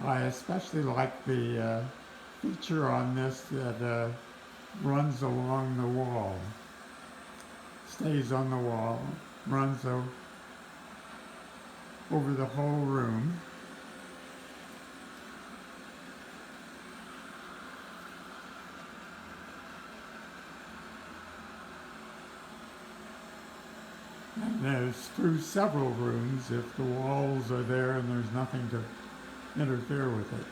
I especially like the feature on this that runs along the wall, stays on the wall, runs over the whole room. And there's through several rooms if the walls are there and there's nothing to interfere with it.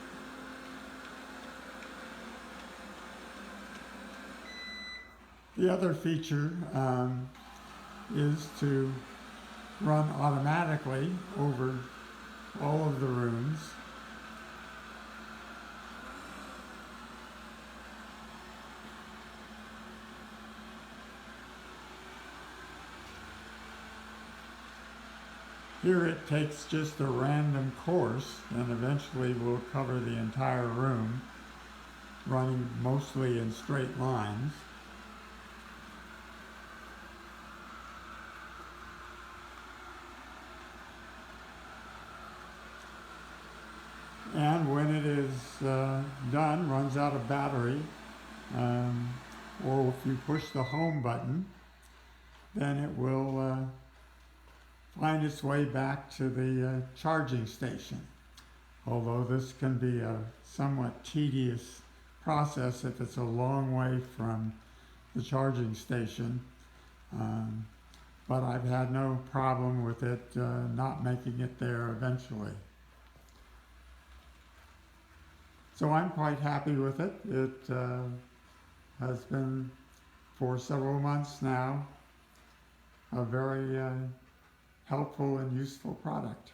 The other feature is to run automatically over all of the rooms. Here it takes just a random course and eventually will cover the entire room, running mostly in straight lines. And when it is done, runs out of battery, or if you push the home button, then it will find its way back to the charging station. Although this can be a somewhat tedious process if it's a long way from the charging station, but I've had no problem with it not making it there eventually. So I'm quite happy with it. It has been for several months now a very helpful and useful product.